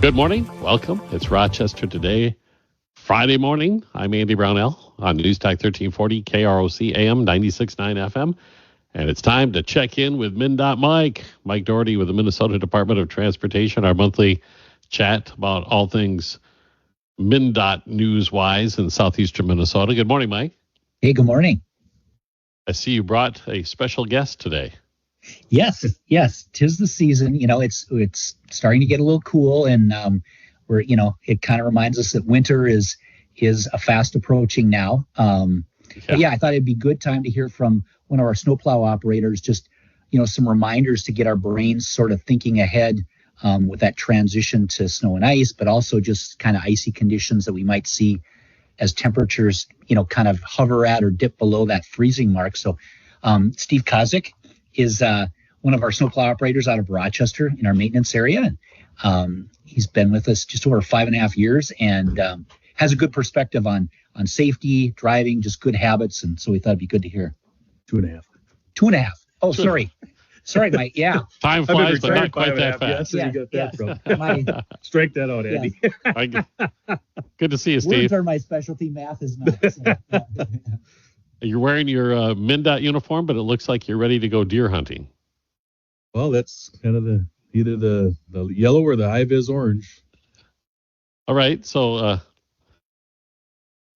Good morning. Welcome. It's Rochester Today, Friday morning. I'm Andy Brownell on News Talk 1340 KROC AM 96.9 FM. And it's time to check in with MNDOT Mike. Mike Dougherty with the Minnesota Department of Transportation, our monthly chat about all things MNDOT news-wise in southeastern Minnesota. Good morning, Mike. Hey, good morning. I see you brought a special guest today. Yes, 'tis the season. It's starting to get a little cool, and it kind of reminds us that winter is fast approaching now. But I thought it'd be a good time to hear from one of our snowplow operators, just some reminders to get our brains sort of thinking ahead with that transition to snow and ice, but also just kind of icy conditions that we might see as temperatures kind of hover at or dip below that freezing mark. So Steve Kazeck is one of our snowplow operators out of Rochester in our maintenance area. And he's been with us just over 5.5 years and has a good perspective on safety, driving, just good habits. And so we thought it'd be good to hear. 2.5. 2.5. Oh, sorry. Sorry, Mike. Yeah. Time flies, but not quite that fast. Yeah, you got that from. Strike that out, Andy. Good to see you, Steve. Words are my specialty. Math is not. So. You're wearing your MNDOT uniform, but it looks like you're ready to go deer hunting. Well, that's kind of either the yellow or the high-vis orange. All right. So,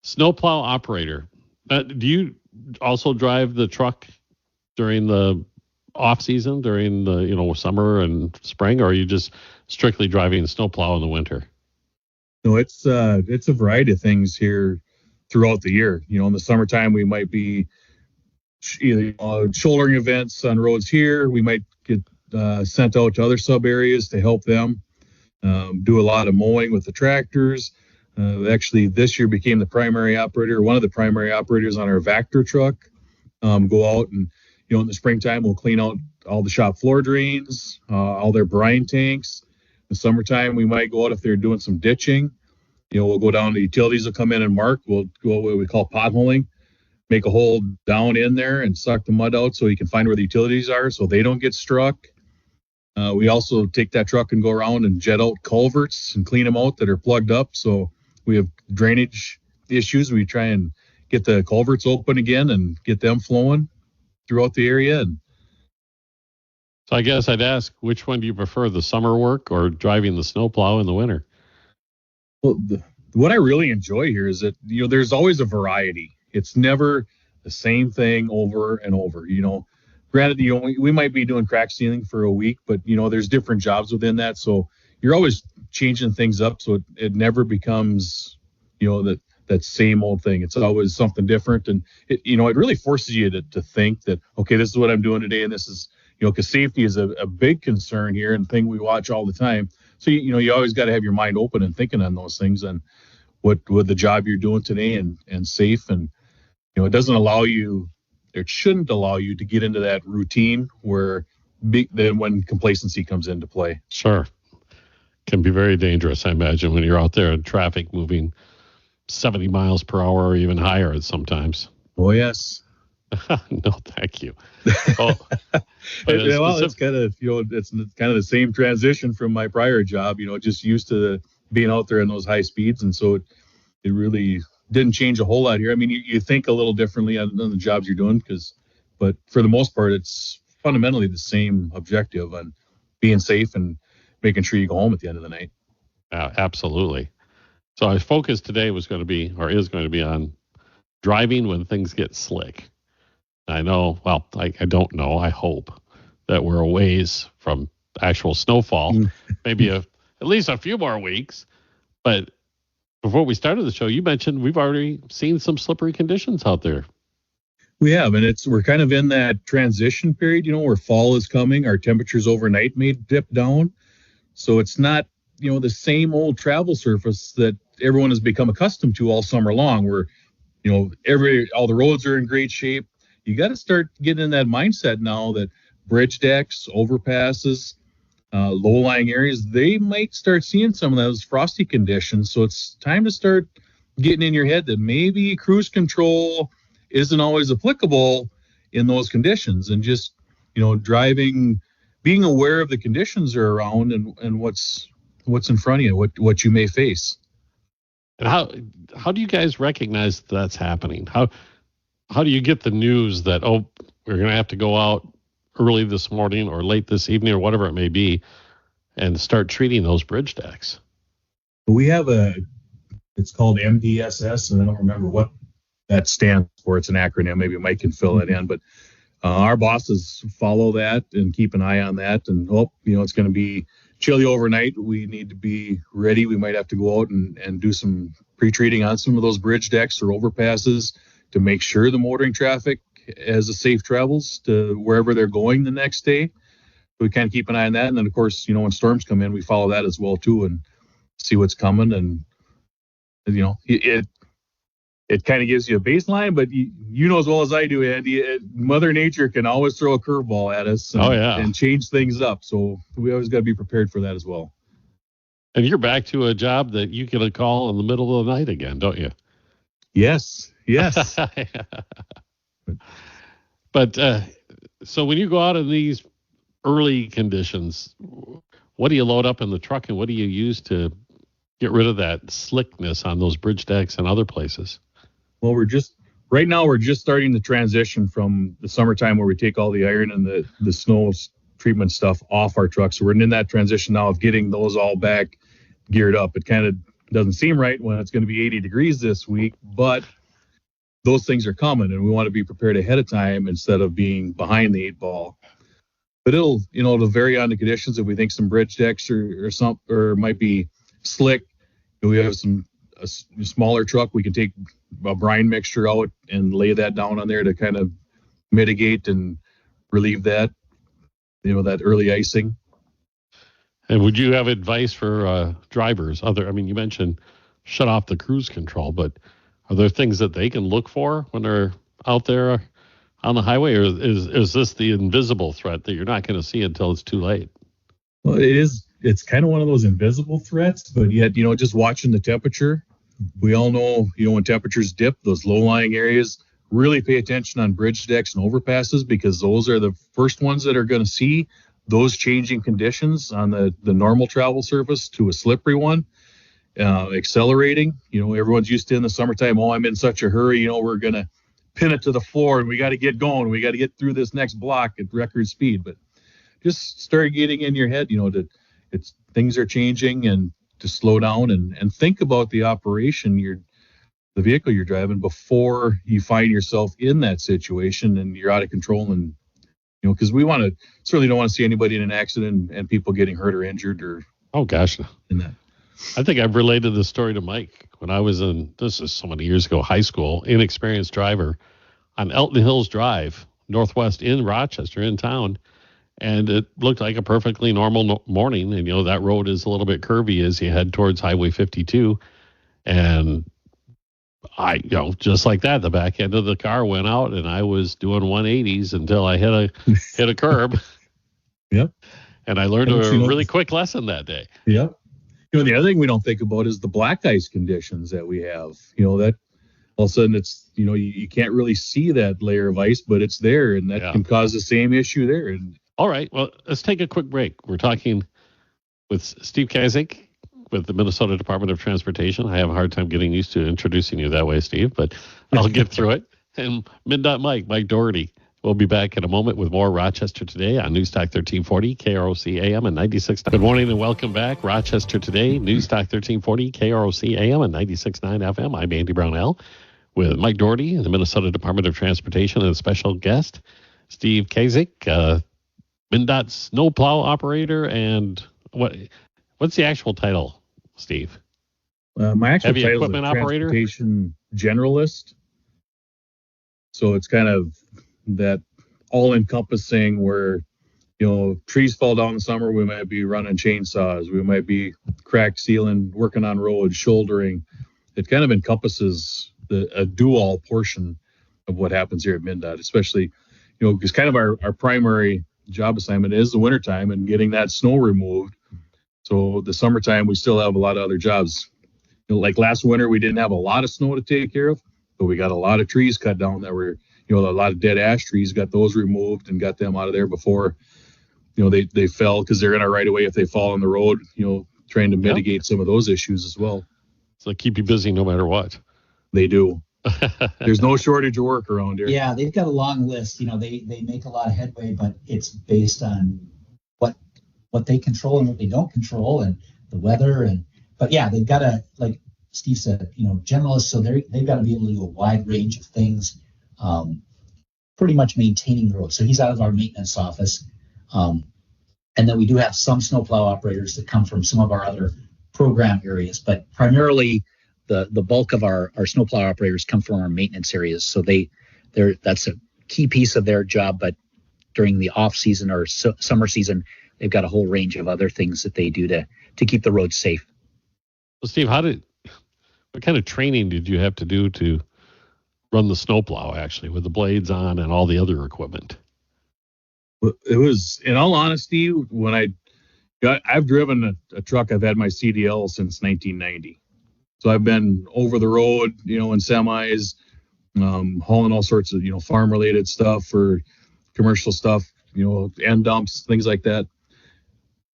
snowplow operator. Do you also drive the truck during the off season, during the summer and spring, or are you just strictly driving snowplow in the winter? No, it's a variety of things here throughout the year. In the summertime, we might be either shouldering events on roads here. We might get sent out to other sub areas to help them do a lot of mowing with the tractors. Actually, this year became one of the primary operators on our Vector truck. Go out and, in the springtime, we'll clean out all the shop floor drains, all their brine tanks. In the summertime, we might go out if they're doing some ditching. We'll go down, the utilities will come in and mark. We'll go what we call potholing, make a hole down in there and suck the mud out so you can find where the utilities are so they don't get struck. We also take that truck and go around and jet out culverts and clean them out that are plugged up. So we have drainage issues. We try and get the culverts open again and get them flowing throughout the area. And so I guess I'd ask, which one do you prefer, the summer work or driving the snowplow in the winter? Well, what I really enjoy here is that, there's always a variety. It's never the same thing over and over. Granted, we might be doing crack sealing for a week, but, there's different jobs within that. So you're always changing things up. So it never becomes, that same old thing. It's always something different. And, it really forces you to think that, okay, this is what I'm doing today. And this is, because safety is a big concern here and thing we watch all the time. So, you always got to have your mind open and thinking on those things and what the job you're doing today and safe. And, it shouldn't allow you to get into that routine where then when complacency comes into play. Sure. Can be very dangerous, I imagine, when you're out there in traffic moving 70 miles per hour or even higher sometimes. Oh, yes. No, thank you. Well, it's kind of, it's kind of the same transition from my prior job, just used to being out there in those high speeds. And so it really didn't change a whole lot here. I mean, you think a little differently on the jobs you're doing but for the most part, it's fundamentally the same objective on being safe and making sure you go home at the end of the night. Absolutely. So our focus today is going to be on driving when things get slick. I know, I don't know, I hope that we're a ways from actual snowfall, maybe at least a few more weeks. But before we started the show, you mentioned we've already seen some slippery conditions out there. We have, and we're kind of in that transition period, where fall is coming. Our temperatures overnight may dip down. So it's not, the same old travel surface that everyone has become accustomed to all summer long, where, all the roads are in great shape. You got to start getting in that mindset now that bridge decks, overpasses, low-lying areas, they might start seeing some of those frosty conditions. So it's time to start getting in your head that maybe cruise control isn't always applicable in those conditions, and just, driving, being aware of the conditions that are around and what's what's in front of you, what you may face. And how do you guys recognize that's happening? How do you get the news that, oh, we're going to have to go out early this morning or late this evening or whatever it may be and start treating those bridge decks? We have it's called MDSS, and I don't remember what that stands for. It's an acronym. Maybe Mike can fill it in, but our bosses follow that and keep an eye on that. And it's going to be chilly overnight. We need to be ready. We might have to go out and do some pre-treating on some of those bridge decks or overpasses to make sure the motoring traffic has a safe travels to wherever they're going the next day. We kind of keep an eye on that. And then, of course, when storms come in, we follow that as well, too, and see what's coming. And, it kind of gives you a baseline, but you know as well as I do, Andy, Mother Nature can always throw a curveball at us and change things up. So we always got to be prepared for that as well. And you're back to a job that you get a call in the middle of the night again, don't you? Yes. But so when you go out in these early conditions, what do you load up in the truck and what do you use to get rid of that slickness on those bridge decks and other places? Well, right now we're just starting to transition from the summertime where we take all the iron and the snow treatment stuff off our trucks. So we're in that transition now of getting those all back geared up. It kind of doesn't seem right when it's going to be 80 degrees this week, but those things are coming and we want to be prepared ahead of time instead of being behind the 8 ball. But it'll vary on the conditions. If we think some bridge decks or might be slick, we have a smaller truck, we can take a brine mixture out and lay that down on there to kind of mitigate and relieve that, that early icing. And would you have advice for drivers? You mentioned shut off the cruise control, but are there things that they can look for when they're out there on the highway, or is this the invisible threat that you're not going to see until it's too late? Well, it is. It's kind of one of those invisible threats, but yet, just watching the temperature, we all know, when temperatures dip, those low-lying areas, really pay attention on bridge decks and overpasses because those are the first ones that are going to see those changing conditions on the normal travel surface to a slippery one, accelerating. Everyone's used to in the summertime, I'm in such a hurry, we're going to pin it to the floor and we got to get going. We got to get through this next block at record speed. But just start getting in your head, things are changing and to slow down and think about the operation, the vehicle you're driving before you find yourself in that situation and you're out of control. And, because we certainly don't want to see anybody in an accident and people getting hurt or injured or. Oh gosh. In that. I think I've related this story to Mike when I was this is so many years ago, high school, inexperienced driver on Elton Hills Drive, Northwest in Rochester in town. And it looked like a perfectly normal morning. And, that road is a little bit curvy as you head towards Highway 52. And I, just like that, the back end of the car went out and I was doing 180s until I hit a curb. Yep. And I learned a really quick lesson that day. Yep. The other thing we don't think about is the black ice conditions that we have. That all of a sudden it's, you can't really see that layer of ice, but it's there, and that can cause the same issue there. And all right, well, let's take a quick break. We're talking with Steve Kazeck with the Minnesota Department of Transportation. I have a hard time getting used to introducing you that way, Steve, but I'll get through it. And MNDOT Mike Dougherty. We'll be back in a moment with more Rochester Today on Newstalk 1340, KROC AM and 96.9. Good morning and welcome back. Rochester Today, Newstalk 1340, KROC AM and 96.9 FM. I'm Andy Brownell with Mike Dougherty and the Minnesota Department of Transportation and a special guest, Steve Kazeck, MNDOT Snowplow operator. And what's the actual title, Steve? My actual Heavy title equipment is operator? Transportation Generalist. So it's kind of that all-encompassing where, trees fall down in the summer, we might be running chainsaws, we might be crack sealing, working on roads, shouldering. It kind of encompasses a do-all portion of what happens here at MNDOT, especially, because kind of our primary job assignment is the wintertime and getting that snow removed. So the summertime, we still have a lot of other jobs. Like last winter, we didn't have a lot of snow to take care of, but we got a lot of trees cut down that were, a lot of dead ash trees, got those removed and got them out of there before, they fell, because they're in our right of way if they fall on the road, trying to mitigate some of those issues as well. So they keep you busy no matter what. They do. There's no shortage of work around here. Yeah, they've got a long list. They make a lot of headway, but it's based on what they control and what they don't control, and the weather. But yeah, they've got to, like Steve said, generalists. So they've got to be able to do a wide range of things, pretty much maintaining the road. So he's out of our maintenance office, and then we do have some snowplow operators that come from some of our other program areas, but primarily the bulk of our snowplow operators come from our maintenance areas. So that's a key piece of their job. But during the off season or summer season, they've got a whole range of other things that they do to keep the roads safe. Well, Steve, what kind of training did you have to do to run the snowplow, actually, with the blades on and all the other equipment? Well, it was, in all honesty, when I've driven a truck, I've had my CDL since 1990. So I've been over the road, in semis, hauling all sorts of, farm-related stuff or commercial stuff, end dumps, things like that.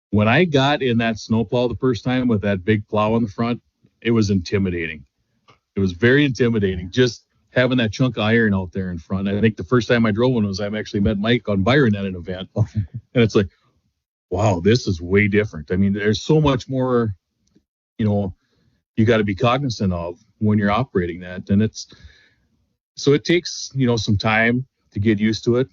When I got in that snowplow the first time with that big plow on the front, it was intimidating. It was very intimidating, just having that chunk of iron out there in front. I think the first time I drove one was I actually met Mike on Byron at an event. And it's like, wow, this is way different. I mean, there's so much more, you got to be cognizant of when you're operating that. And so it takes, some time to get used to it.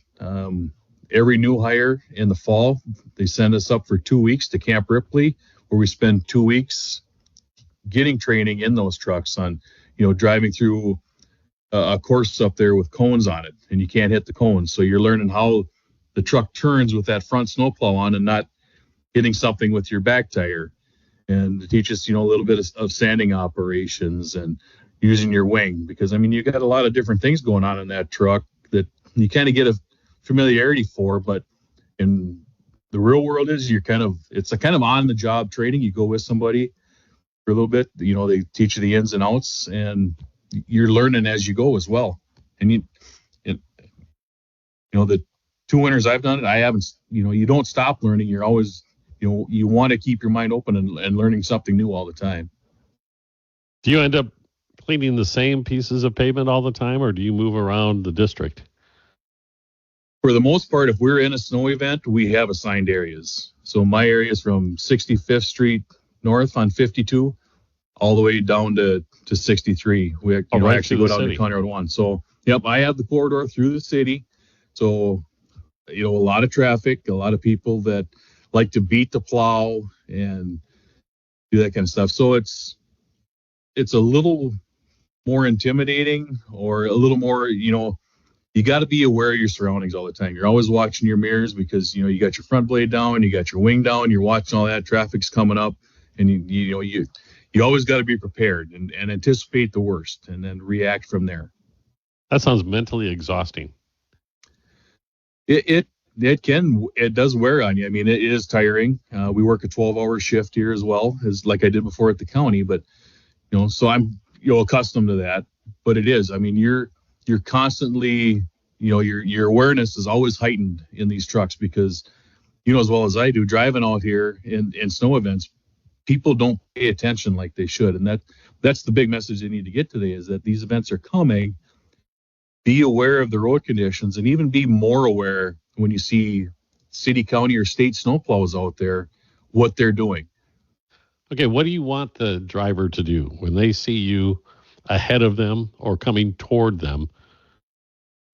Every new hire in the fall, they send us up for 2 weeks to Camp Ripley, where we spend 2 weeks getting training in those trucks on, driving through a course up there with cones on it, and you can't hit the cones. So you're learning how the truck turns with that front snowplow on and not hitting something with your back tire. And it teaches, a little bit of sanding operations and using your wing, because, you got a lot of different things going on in that truck that you kind of get a familiarity for, but in the real world it's a kind of on the job training. You go with somebody for a little bit, they teach you the ins and outs, and you're learning as you go as well. And the 2 winters I've done it, I haven't, you don't stop learning. You're always, you want to keep your mind open and learning something new all the time. Do you end up cleaning the same pieces of pavement all the time, or do you move around the district? For the most part, if we're in a snow event, we have assigned areas. So my area is from 65th Street north on 52 all the way down to 63. We actually go down to County Road 1. So, yep, I have the corridor through the city. So, a lot of traffic, a lot of people that like to beat the plow and do that kind of stuff. So it's a little more intimidating, or a little more, you got to be aware of your surroundings all the time. You're always watching your mirrors, because, you got your front blade down, you got your wing down, you're watching all that traffic's coming up, and you always got to be prepared and anticipate the worst and then react from there. That sounds mentally exhausting. It does wear on you. It is tiring. We work a 12-hour shift here as well, as like I did before at the county, but so I'm accustomed to that. But it is. You're constantly, your awareness is always heightened in these trucks, because as well as I do, driving out here in snow events, people don't pay attention like they should. And that's the big message they need to get today, is that these events are coming. Be aware of the road conditions, and even be more aware when you see city, county, or state snowplows out there, what they're doing. Okay, what do you want the driver to do when they see you ahead of them or coming toward them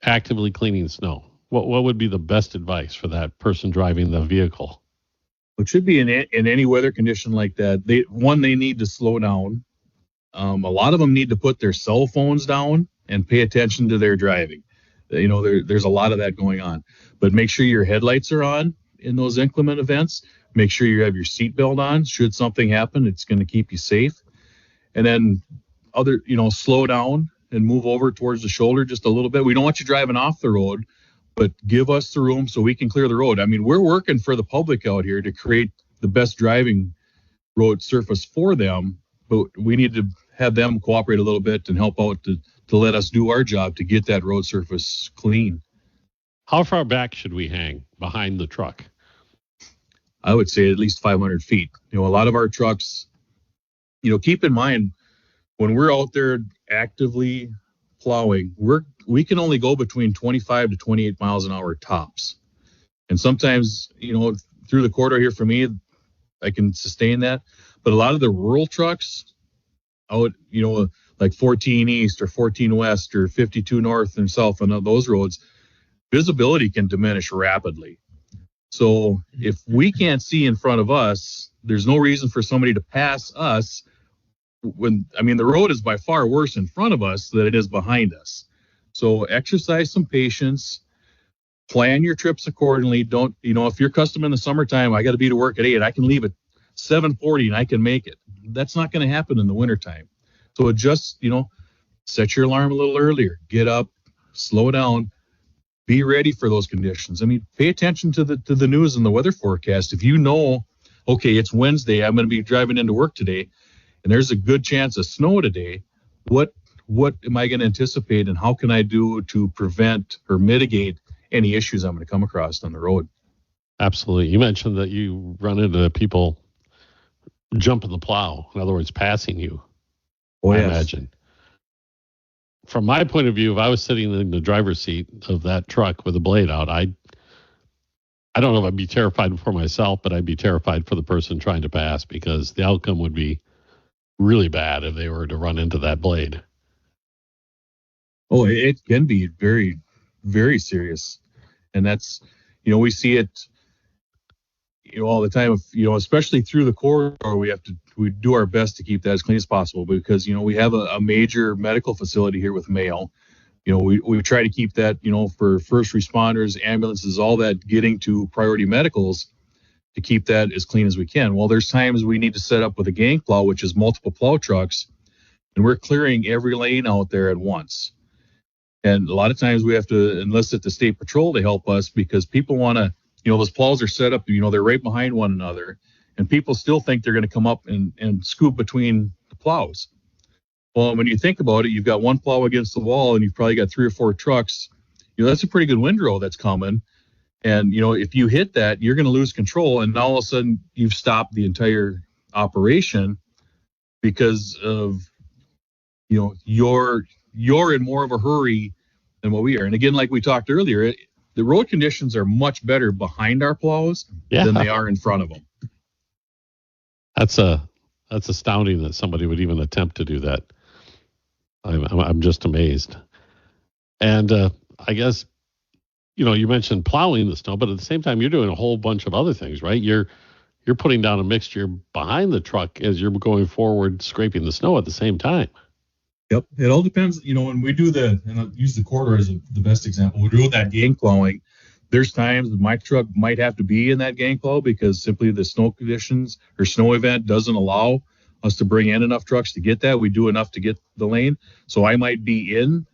actively cleaning snow? What would be the best advice for that person driving the vehicle? It should be in any weather condition like that. They need to slow down. A lot of them need to put their cell phones down and pay attention to their driving. There's a lot of that going on. But make sure your headlights are on in those inclement events. Make sure you have your seatbelt on. Should something happen, it's going to keep you safe. And then slow down and move over towards the shoulder just a little bit. We don't want you driving off the road, but give us the room so we can clear the road. We're working for the public out here to create the best driving road surface for them, but we need to have them cooperate a little bit and help out to let us do our job to get that road surface clean. How far back should we hang behind the truck? I would say at least 500 feet. A lot of our trucks, keep in mind when we're out there actively plowing, we can only go between 25 to 28 miles an hour tops. And sometimes, through the corridor here for me, I can sustain that. But a lot of the rural trucks out, like 14 East or 14 West or 52 North and South on those roads, visibility can diminish rapidly. So if we can't see in front of us, there's no reason for somebody to pass us the road is by far worse in front of us than it is behind us. So exercise some patience, plan your trips accordingly. Don't, if you're custom in the summertime, I got to be to work at 8, I can leave at 7:40 and I can make it. That's not going to happen in the wintertime. So just, set your alarm a little earlier, get up, slow down, be ready for those conditions. Pay attention to the news and the weather forecast. If okay, it's Wednesday, I'm going to be driving into work today, and there's a good chance of snow today, what am I going to anticipate, and how can I do to prevent or mitigate any issues I'm going to come across on the road? Absolutely. You mentioned that you run into people jumping the plow, in other words, passing you. Oh, I yes. imagine. From my point of view, if I was sitting in the driver's seat of that truck with a blade out, I don't know if I'd be terrified for myself, but I'd be terrified for the person trying to pass, because the outcome would be really bad if they were to run into that blade. Oh, it can be very, very serious. And that's, we see it, all the time, especially through the corridor, we do our best to keep that as clean as possible, because, we have a major medical facility here with Mayo. We try to keep that, for first responders, ambulances, all that, getting to priority medicals, to keep that as clean as we can. Well, there's times we need to set up with a gang plow, which is multiple plow trucks, and we're clearing every lane out there at once. And a lot of times we have to enlist the state patrol to help us, because people want to, those plows are set up, they're right behind one another, and people still think they're going to come up and scoop between the plows. Well, when you think about it, you've got one plow against the wall, and you've probably got 3 or 4 trucks. That's a pretty good windrow that's coming. And, if you hit that, you're going to lose control. And now all of a sudden you've stopped the entire operation because of, you're in more of a hurry than what we are. And again, like we talked earlier, the road conditions are much better behind our plows than they are in front of them. That's astounding that somebody would even attempt to do that. I'm just amazed. And I guess, you mentioned plowing the snow, but at the same time, you're doing a whole bunch of other things, right? You're putting down a mixture behind the truck as you're going forward, scraping the snow at the same time. Yep. It all depends. When we do and I'll use the corridor as the best example, we're doing that gang plowing. There's times my truck might have to be in that gang plow because simply the snow conditions or snow event doesn't allow us to bring in enough trucks to get that. We do enough to get the lane. So I might be in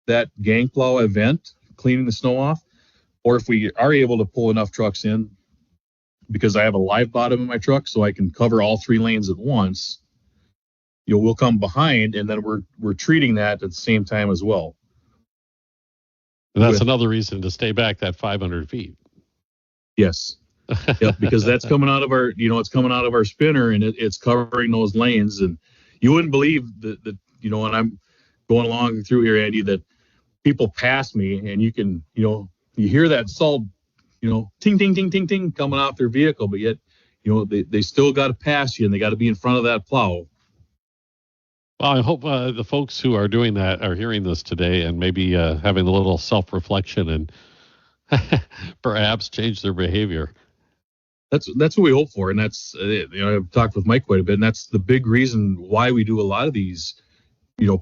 that gang plow event, cleaning the snow off. Or if we are able to pull enough trucks in, because I have a live bottom in my truck, so I can cover all 3 lanes at once, we'll come behind, and then we're treating that at the same time as well. And that's another reason to stay back that 500 feet. Yes. Yep, because that's coming out of our, it's coming out of our spinner, and it's covering those lanes. And you wouldn't believe that when I'm going along through here, Andy, that people pass me, and you can, you hear that salt, ting, ting, ting, ting, ting coming off their vehicle, but yet, they still got to pass you, and they got to be in front of that plow. Well, I hope the folks who are doing that are hearing this today and maybe having a little self-reflection and perhaps change their behavior. That's what we hope for, and that's I've talked with Mike quite a bit, and that's the big reason why we do a lot of these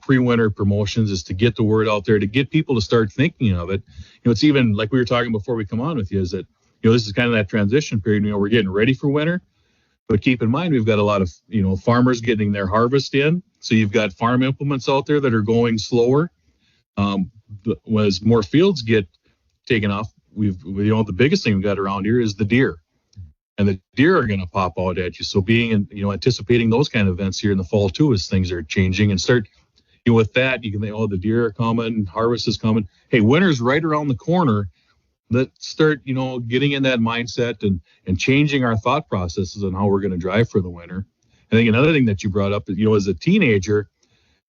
pre-winter promotions, is to get the word out there, to get people to start thinking of it. It's even like we were talking before we come on with you, is that this is kind of that transition period. We're getting ready for winter. But keep in mind, we've got a lot of, farmers getting their harvest in. So you've got farm implements out there that are going slower. As more fields get taken off, the biggest thing we've got around here is the deer. And the deer are going to pop out at you. So anticipating those kind of events here in the fall too, as things are changing, and start, with that, you can think, the deer are coming, harvest is coming. Hey, winter's right around the corner. let's start, getting in that mindset and changing our thought processes on how we're going to drive for the winter. I think another thing that you brought up is, as a teenager,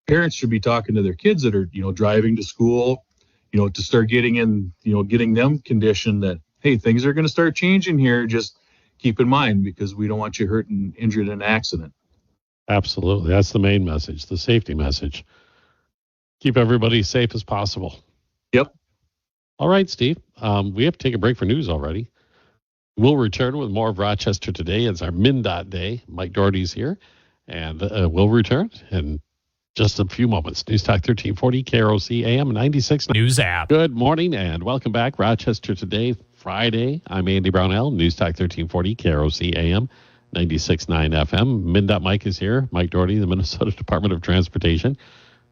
parents should be talking to their kids that are, driving to school, to start getting them conditioned that, hey, things are going to start changing here. Just keep in mind, because we don't want you hurt and injured in an accident. Absolutely. That's the main message, the safety message. Keep everybody as safe as possible. Yep. All right, Steve. We have to take a break for news already. We'll return with more of Rochester Today. It's our MNDOT Day. Mike Dougherty's here, and we'll return in just a few moments. News Talk 1340, KROC AM 96. News app. Good morning, and welcome back. Rochester Today, Friday. I'm Andy Brownell, News Talk 1340, KROC AM 96.9 FM. MNDOT Mike is here. Mike Dougherty, the Minnesota Department of Transportation.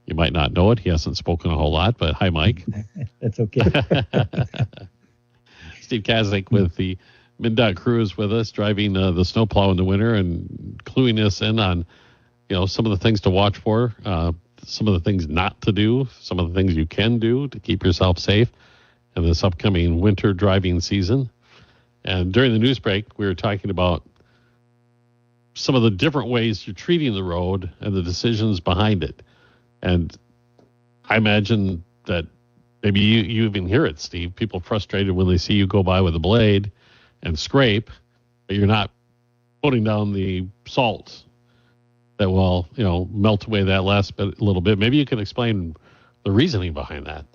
You might not know it. He hasn't spoken a whole lot, but hi, Mike. That's okay. Steve Kazeck with the MNDOT crew is with us, driving the snowplow in the winter and cluing us in on, some of the things to watch for, some of the things not to do, some of the things you can do to keep yourself safe in this upcoming winter driving season. And during the news break, we were talking about some of the different ways you're treating the road and the decisions behind it. And I imagine that maybe you even hear it, Steve. People frustrated when they see you go by with a blade and scrape, but you're not putting down the salt that will, melt away that last bit, a little bit. Maybe you can explain the reasoning behind that.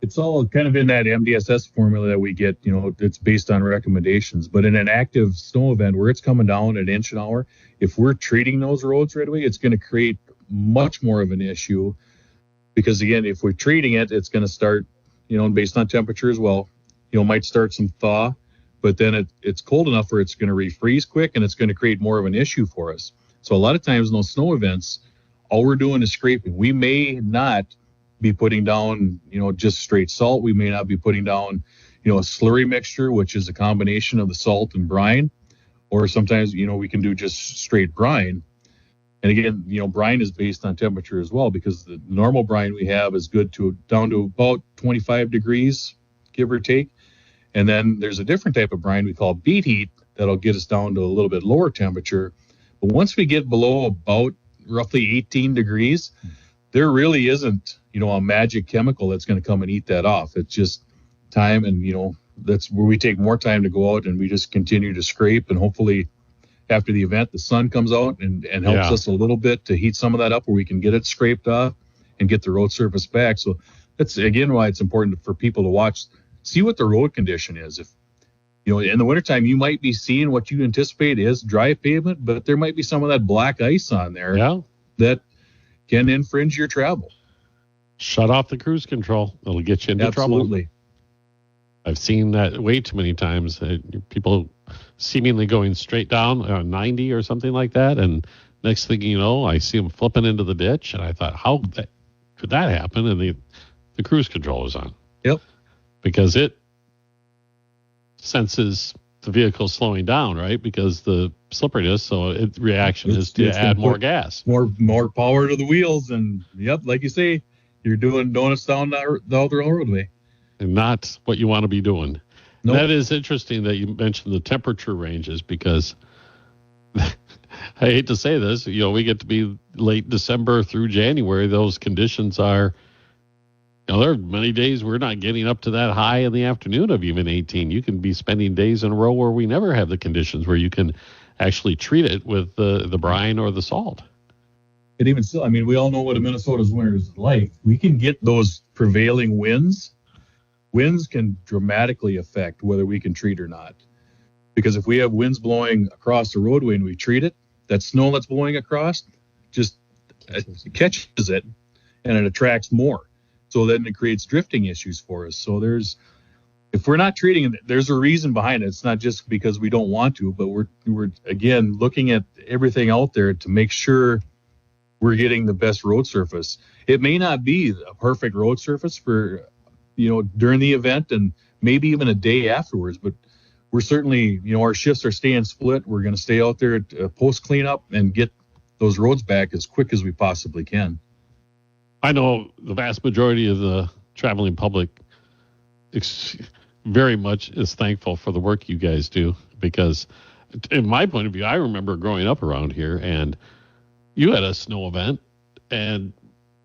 It's all kind of in that MDSS formula that we get, it's based on recommendations. But in an active snow event where it's coming down an inch an hour, if we're treating those roads right away, it's going to create much more of an issue. Because again, if we're treating it, it's going to start, based on temperature as well, might start some thaw, but then it's cold enough where it's going to refreeze quick, and it's going to create more of an issue for us. So a lot of times in those snow events, all we're doing is scraping. We may not be putting down, just straight salt. We may not be putting down, a slurry mixture, which is a combination of the salt and brine, or sometimes, we can do just straight brine. And again, brine is based on temperature as well, because the normal brine we have is good down to about 25 degrees, give or take. And then there's a different type of brine we call beet heat that'll get us down to a little bit lower temperature. But once we get below about roughly 18 degrees, there really isn't, a magic chemical that's going to come and eat that off. It's just time, and, that's where we take more time to go out and we just continue to scrape, and hopefully after the event, the sun comes out and helps us a little bit to heat some of that up where we can get it scraped off and get the road surface back. So that's, again, why it's important for people to watch, see what the road condition is. If, in the wintertime, you might be seeing what you anticipate is dry pavement, but there might be some of that black ice on there that can infringe your travel. Shut off the cruise control. It'll get you into trouble. Absolutely. I've seen that way too many times. People seemingly going straight down 90 or something like that, and next thing you know, I see them flipping into the ditch, and I thought, how could that happen? And the cruise control is on. Yep. Because it senses the vehicle slowing down, right? Because the slipperiness, so its reaction is to add more gas. More power to the wheels, and like you say, you're doing donuts down the roadway. And not what you want to be doing. Nope. That is interesting that you mentioned the temperature ranges, because I hate to say this, we get to be late December through January. Those conditions are, there are many days we're not getting up to that high in the afternoon of even 18. You can be spending days in a row where we never have the conditions where you can actually treat it with the brine or the salt. And even still, we all know what a Minnesota's winter is like. We can get those prevailing winds. Winds can dramatically affect whether we can treat or not. Because if we have winds blowing across the roadway and we treat it, that snow that's blowing across just catches it and it attracts more. So then it creates drifting issues for us. So if we're not treating it, there's a reason behind it. It's not just because we don't want to, but we're again looking at everything out there to make sure we're getting the best road surface. It may not be a perfect road surface for during the event and maybe even a day afterwards, but we're certainly, our shifts are staying split. We're going to stay out there at post cleanup and get those roads back as quick as we possibly can. I know the vast majority of the traveling public very much is thankful for the work you guys do, because in my point of view, I remember growing up around here, and you had a snow event, and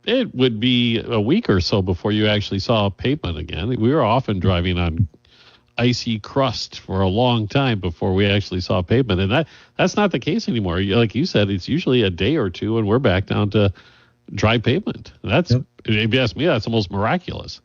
it would be a week or so before you actually saw pavement again. We were often driving on icy crust for a long time before we actually saw pavement, and that's not the case anymore. Like you said, it's usually a day or two, and we're back down to dry pavement. That's, if you ask me, that's almost miraculous.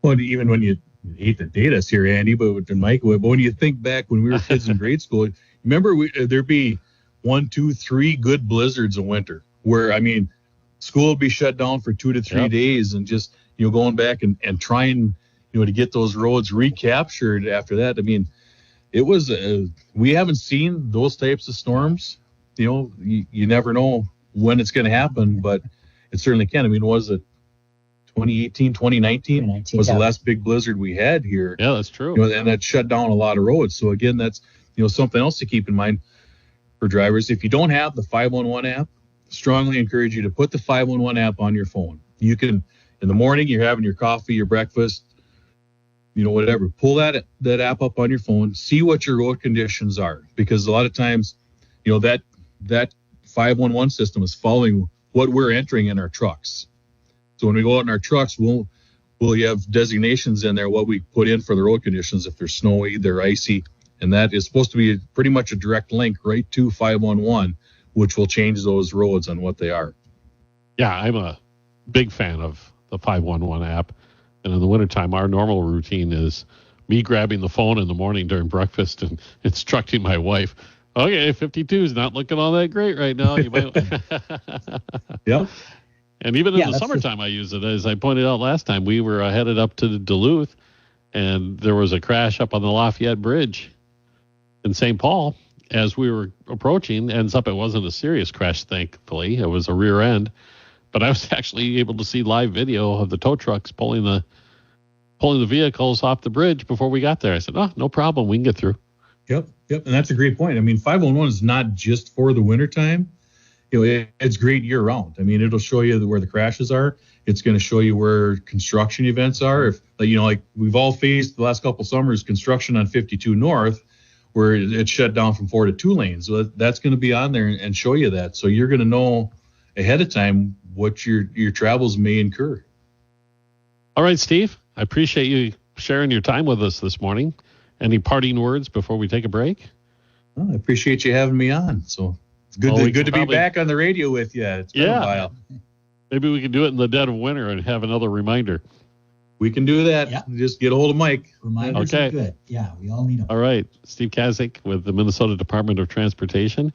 Well, even when you hate to date us here, Andy, but Mike, but when you think back when we were kids in grade school, remember there'd be 1, 2, 3 good blizzards in winter where, I mean, school would be shut down for 2 to 3 days, and just, going back and trying, to get those roads recaptured after that. I mean, it was, we haven't seen those types of storms. You never know when it's going to happen, but it certainly can. I mean, was it 2018, 2019 was the last big blizzard we had here. Yeah, that's true. And that shut down a lot of roads. So again, that's, something else to keep in mind for drivers. If you don't have the 511 app, strongly encourage you to put the 511 app on your phone. You can, in the morning, you're having your coffee, your breakfast, whatever, pull that app up on your phone, see what your road conditions are, because a lot of times, that 511 system is following what we're entering in our trucks. So when we go out in our trucks, we'll have designations in there, what we put in for the road conditions, if they're snowy, they're icy, and that is supposed to be pretty much a direct link right to 511, which will change those roads on what they are. Yeah, I'm a big fan of the 511 app. And in the wintertime, our normal routine is me grabbing the phone in the morning during breakfast and instructing my wife, okay, 52 is not looking all that great right now. You might... Yep. And even in the summertime, I use it. As I pointed out last time, we were headed up to Duluth, and there was a crash up on the Lafayette Bridge in St. Paul. As we were approaching, ends up it wasn't a serious crash, thankfully. It was a rear end. But I was actually able to see live video of the tow trucks pulling the vehicles off the bridge before we got there. I said, no problem. We can get through. Yep. And that's a great point. I mean, 511 is not just for the wintertime. It's great year round. I mean, it'll show you where the crashes are. It's going to show you where construction events are. If, like we've all faced the last couple summers, construction on 52 North, where it's shut down from 4 to 2 lanes. So that's going to be on there and show you that. So you're going to know ahead of time what your travels may incur. All right, Steve, I appreciate you sharing your time with us this morning. Any parting words before we take a break? Well, I appreciate you having me on. So it's good to be back on the radio with you. It's been a while. Maybe we can do it in the dead of winter and have another reminder. We can do that. Yeah. Just get a hold of Mike. Reminders are good. Yeah, we all need them. All right. Steve Kazeck with the Minnesota Department of Transportation.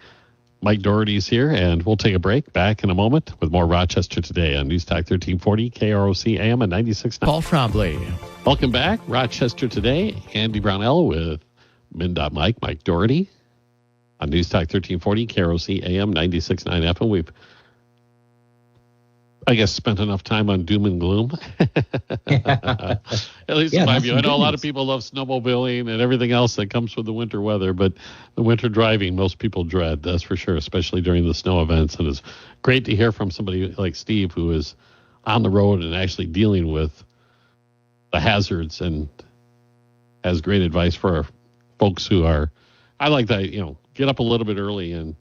Mike Dougherty's here, and we'll take a break. Back in a moment with more Rochester Today on News Talk 1340, KROC AM and 96.9. Paul Trombley. Welcome back. Rochester Today. Andy Brownell with MNDOT Mike Dougherty on News Talk 1340, KROC AM 96.9 FM. We've, I guess, spent enough time on doom and gloom. At least in my view. I know a lot of people love snowmobiling and everything else that comes with the winter weather, but the winter driving most people dread, that's for sure, especially during the snow events. And it's great to hear from somebody like Steve who is on the road and actually dealing with the hazards and has great advice for folks who are, I like that, get up a little bit early and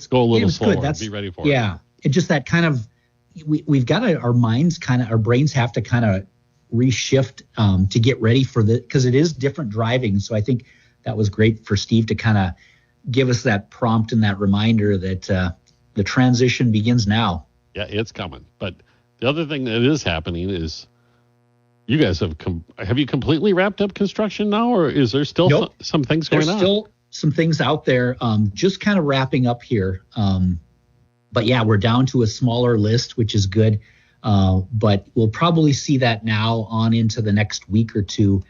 go a little slower and be ready for it. Yeah. It's just that kind of, we've got to, our brains have to kind of reshift to get ready for because it is different driving. So I think that was great for Steve to kind of give us that prompt and that reminder that the transition begins now. Yeah, it's coming. But the other thing that is happening is you guys have you completely wrapped up construction now, or is there still some things going on? There's still some things out there, just kind of wrapping up here. But yeah, we're down to a smaller list, which is good. But we'll probably see that now on into the next week or two.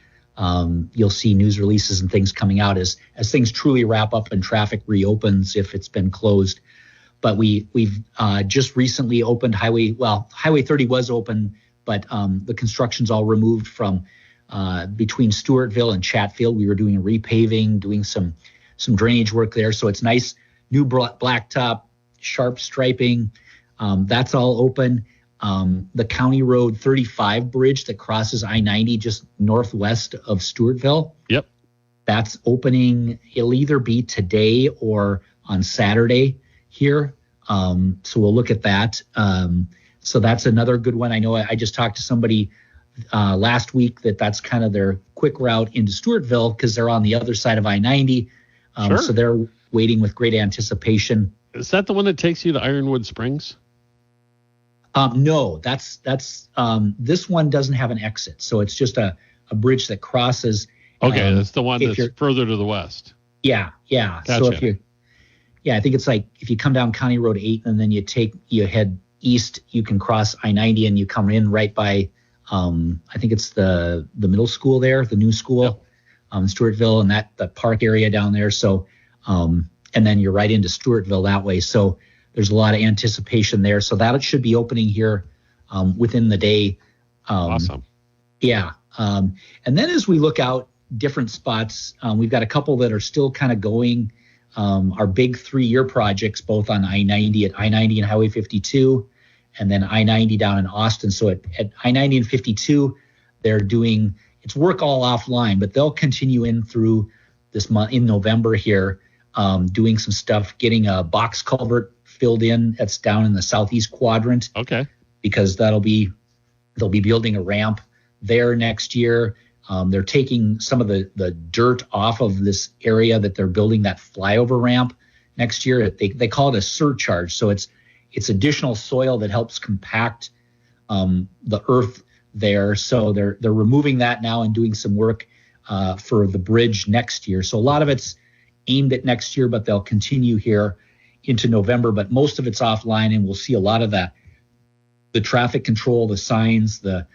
You'll see news releases and things coming out as things truly wrap up and traffic reopens if it's been closed. But we've just recently opened Highway 30 was open, but the construction's all removed from between Stewartville and Chatfield. We were doing a repaving, doing some drainage work there. So it's nice, new blacktop, sharp striping. That's all open. the County Road 35 bridge that crosses I-90 just northwest of Stewartville. Yep. That's opening. It'll either be today or on Saturday here. So we'll look at that. So that's another good one. I know I just talked to somebody last week that's kind of their quick route into Stewartville because they're on the other side of I-90. Sure. So they're waiting with great anticipation. Is that the one that takes you to Ironwood Springs? No, that's this one doesn't have an exit. So it's just a bridge that crosses. Okay, that's the one that's further to the west. Yeah. Gotcha. So I think it's like if you come down County Road 8 and then you head east, you can cross I-90 and you come in right by, I think it's the middle school there, the new school, Stewartville, and that park area down there. So, and then you're right into Stewartville that way. So there's a lot of anticipation there. So that should be opening here within the day. Awesome. Yeah. And then as we look out different spots, we've got a couple that are still kind of going. Our big 3-year projects, both on I-90 at I-90 and Highway 52, and then I-90 down in Austin. So at I-90 and 52, they're doing it's work all offline, but they'll continue in through this month in November here, doing some stuff, getting a box culvert filled in that's down in the southeast quadrant. Okay. Because they'll be building a ramp there next year. They're taking some of the dirt off of this area that they're building that flyover ramp next year. They call it a surcharge. So it's additional soil that helps compact the earth there. So they're removing that now and doing some work for the bridge next year. So a lot of it's aimed at next year, but they'll continue here into November. But most of it's offline, and we'll see a lot of that. The traffic control, the signs, the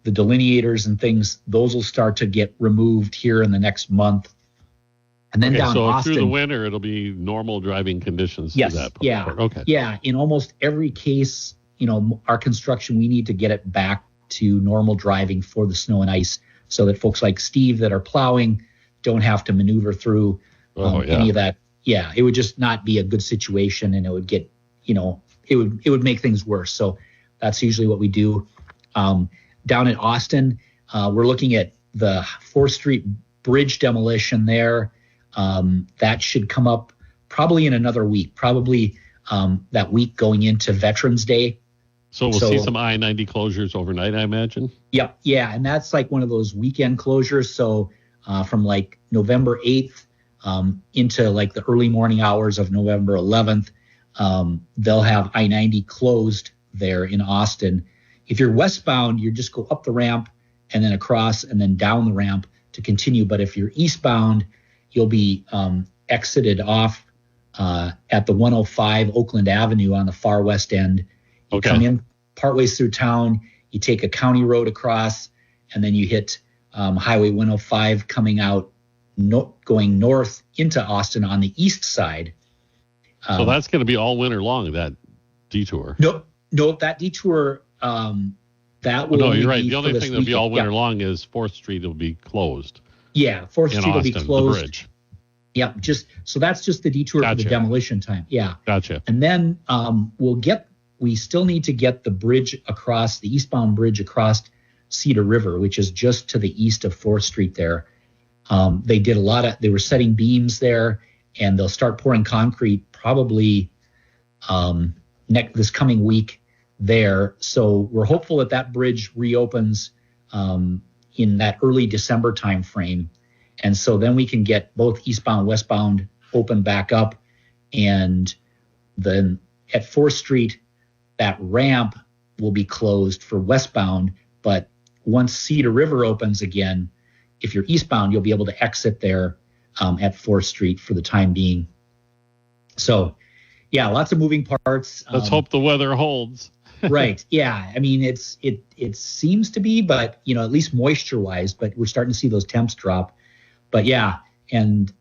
delineators and things, those will start to get removed here in the next month. And then down Austin, through the winter, it'll be normal driving conditions. Yes. To that Yeah. part. Okay. Yeah. In almost every case, our construction, we need to get it back to normal driving for the snow and ice so that folks like Steve that are plowing don't have to maneuver through any of that. Yeah. It would just not be a good situation, and it would get, it would make things worse. So that's usually what we do. Down in Austin, we're looking at the 4th Street Bridge demolition there. That should come up probably in another week, probably that week going into Veterans Day. So we'll see some I-90 closures overnight, I imagine? Yep. Yeah, and that's like one of those weekend closures. So from like November 8th into like the early morning hours of November 11th, they'll have I-90 closed there in Austin. If you're westbound, you just go up the ramp and then across and then down the ramp to continue. But if you're eastbound, you'll be exited off at the 105 Oakland Avenue on the far west end. You come in partway through town, you take a county road across, and then you hit Highway 105 coming out, going north into Austin on the east side. So that's going to be all winter long, that detour. Nope, that detour, that will. No, you're right. The only thing that'll be all winter long is 4th Street will be closed. Yeah, 4th Street will be closed. The bridge. Yep, so that's just the detour for the demolition time. Yeah. Gotcha. And then we still need to get the bridge across, the eastbound bridge across Cedar River, which is just to the east of 4th Street there. They were setting beams there, and they'll start pouring concrete probably this coming week there. So we're hopeful that bridge reopens in that early December time frame. And so then we can get both eastbound, westbound open back up. And then at 4th Street, that ramp will be closed for westbound. But once Cedar River opens again, if you're eastbound, you'll be able to exit there at 4th Street for the time being. So, yeah, lots of moving parts. Let's hope the weather holds. Right. Yeah. I mean, it seems to be, but at least moisture wise, but we're starting to see those temps drop. But yeah. And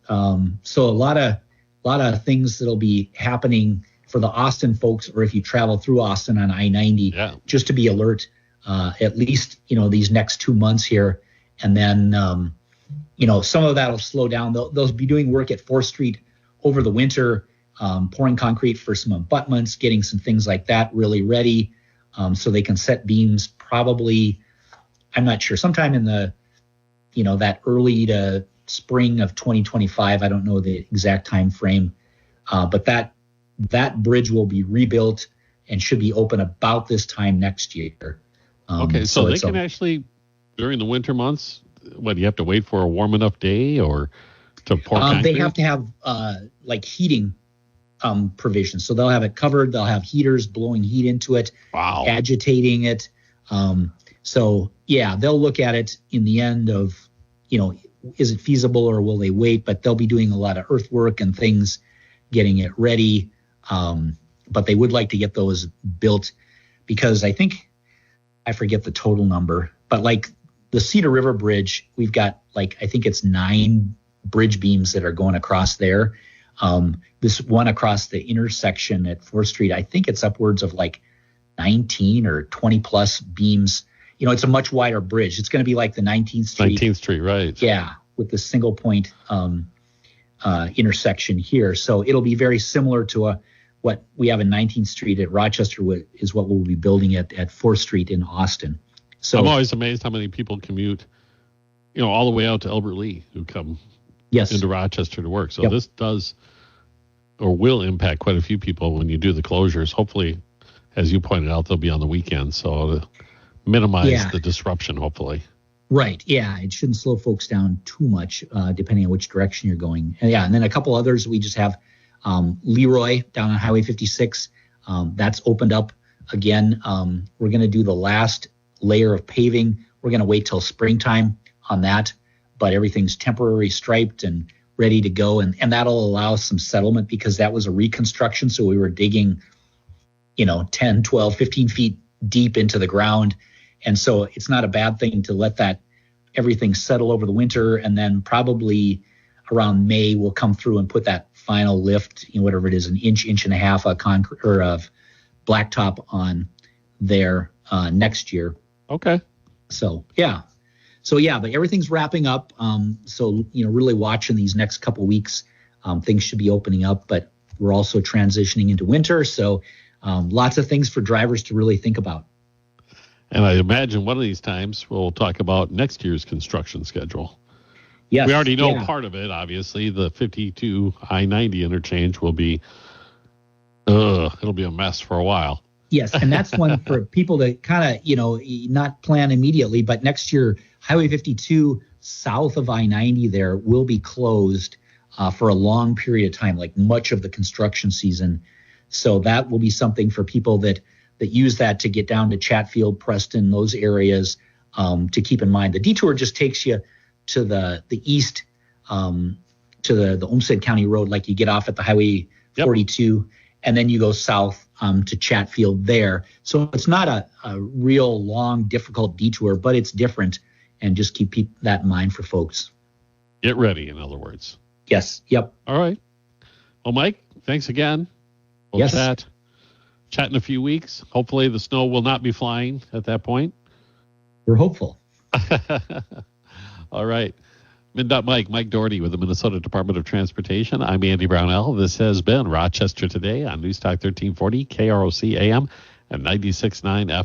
so a lot of things that'll be happening for the Austin folks, or if you travel through Austin on I-90, just to be alert, at least, these next 2 months here. And then, some of that'll slow down. They'll be doing work at 4th Street over the winter, pouring concrete for some abutments, getting some things like that really ready. so they can set beams probably, I'm not sure, sometime in the, that early to spring of 2025. I don't know the exact time frame, but that bridge will be rebuilt and should be open about this time next year. Okay, so they can actually, during the winter months, what, you have to wait for a warm enough day or to pour concrete? They have to have like heating provisions. So they'll have it covered. They'll have heaters blowing heat into it, agitating it. So, yeah, they'll look at it in the end of, is it feasible or will they wait? But they'll be doing a lot of earthwork and things, getting it ready. But they would like to get those built because I forget the total number, but like the Cedar River Bridge, we've got I think it's 9 bridge beams that are going across there. This one across the intersection at 4th Street, I think it's upwards of 19 or 20 plus beams. It's a much wider bridge. It's going to be like the 19th Street. 19th Street, right. Yeah, with the single point intersection here. So it'll be very similar to what we have in 19th Street at Rochester is what we'll be building at 4th Street in Austin. So I'm always amazed how many people commute, all the way out to Albert Lee who come into Rochester to work. So this does or will impact quite a few people when you do the closures. Hopefully, as you pointed out, they'll be on the weekend. So to minimize the disruption, hopefully. Right. Yeah. It shouldn't slow folks down too much, depending on which direction you're going. And then a couple others we just have. Leroy down on Highway 56, that's opened up again. We're going to do the last layer of paving. We're going to wait till springtime on that, but everything's temporary striped and ready to go. And that'll allow some settlement because that was a reconstruction. So we were digging, 10, 12, 15 feet deep into the ground. And so it's not a bad thing to let that everything settle over the winter. And then probably around May, we'll come through and put that final lift, whatever it is, an inch and a half of concrete or of blacktop on there next year. Okay. So but everything's wrapping up. So really watching these next couple weeks, things should be opening up, but we're also transitioning into winter. So lots of things for drivers to really think about. And I imagine one of these times we'll talk about next year's construction schedule. Yes, we already know part of it, obviously. The 52 I-90 interchange will be, it'll be a mess for a while. Yes, and that's one for people to kind of, not plan immediately. But next year, Highway 52 south of I-90 there will be closed for a long period of time, like much of the construction season. So that will be something for people that use that to get down to Chatfield, Preston, those areas to keep in mind. The detour just takes you to the east, to the Olmsted County Road, like you get off at the Highway 42, and then you go south to Chatfield there. So it's not a real long, difficult detour, but it's different, and just keep that in mind for folks. Get ready, in other words. Yes. Yep. All right. Well, Mike, thanks again. We'll chat in a few weeks. Hopefully the snow will not be flying at that point. We're hopeful. All right. MNDOT Mike Dougherty with the Minnesota Department of Transportation. I'm Andy Brownell. This has been Rochester Today on News Talk 1340, KROC AM, and 96.9 FM.